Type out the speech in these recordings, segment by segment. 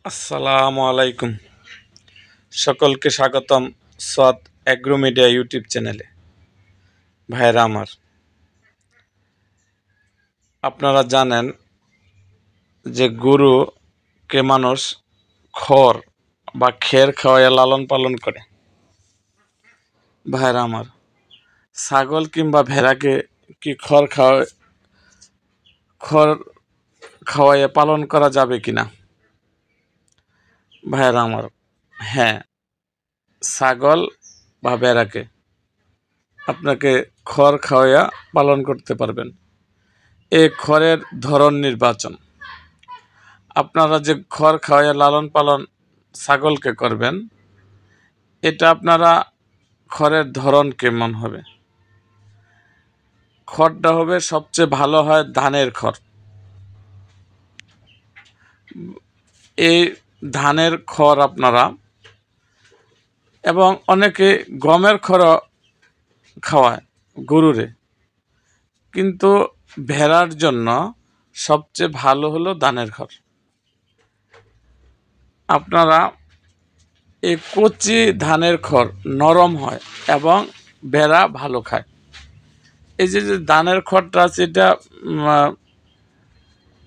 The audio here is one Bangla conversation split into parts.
আসসালামু আলাইকুম। সকলকে স্বাগতম সোয়াদ অ্যাগ্রো মিডিয়া ইউটিউব চ্যানেলে। ভাইরা আমার, আপনারা জানেন যে গরুকে মানুষ খড় বা খের খাওয়াইয়া লালন পালন করে। ভাইরা আমার, ছাগল কিংবা ভেড়াকে কি খড় খাওয়াইয়া পালন করা যাবে কিনা? ভাইরা আমার, হ্যাঁ, ছাগল বা ভেড়াকে আপনাকে খড় খাওয়াইয়া পালন করতে পারবেন। এই খড়ের ধরন নির্বাচন, আপনারা যে খড় খাওয়াইয়া লালন পালন ছাগলকে করবেন, এটা আপনারা খড়ের ধরন কেমন হবে? খড়টা হবে সবচেয়ে ভালো হয় ধানের খড়। এই ধানের খড় আপনারা, এবং অনেকে গমের খড় খাওয়ায় গরুরে, কিন্তু ভেড়ার জন্য সবচেয়ে ভালো হলো ধানের খড়। আপনারা এই কচি ধানের খড় নরম হয় এবং ভেড়া ভালো খায়। এই যে ধানের খড়টা আছে, এটা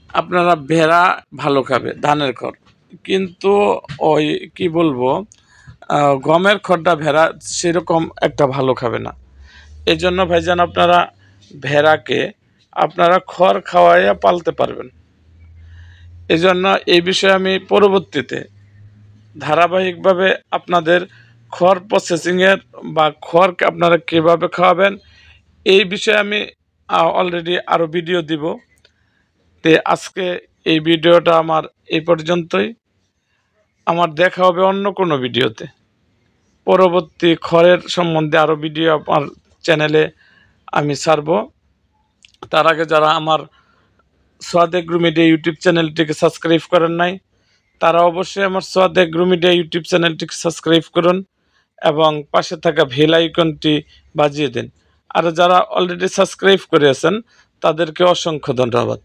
আপনারা ভেড়া ভালো খাবে ধানের খড়, কিন্তু ওই কি বলবো, গমের খড়টা ভেড়া সেরকম একটা ভালো খাবে না। এই জন্য ভাইজান, আপনারা ভেড়াকে আপনারা খড় খাওয়াইয়া পালতে পারবেন। এই জন্য এই বিষয়ে আমি পরবর্তীতে ধারাবাহিকভাবে আপনাদের খড় প্রসেসিংয়ের বা খড়কে আপনারা কীভাবে খাওয়াবেন এই বিষয়ে আমি অলরেডি আরও ভিডিও দিব। তো আজকে এই ভিডিওটা আমার এই পর্যন্তই। আমার দেখা হবে অন্য কোনো ভিডিওতে। পরবর্তী খড়ের সম্বন্ধে আরও ভিডিও আমার চ্যানেলে আমি ছাড়ব। তার আগে যারা আমার সোয়াদ এগ্রো মিডিয়া ইউটিউব চ্যানেলটিকে সাবস্ক্রাইব করেন নাই, তারা অবশ্যই আমার সোয়াদ এগ্রো মিডিয়া ইউটিউব চ্যানেলটিকে সাবস্ক্রাইব করুন এবং পাশে থাকা বেল আইকনটি বাজিয়ে দিন। আর যারা অলরেডি সাবস্ক্রাইব করেছেন তাদেরকে অসংখ্য ধন্যবাদ।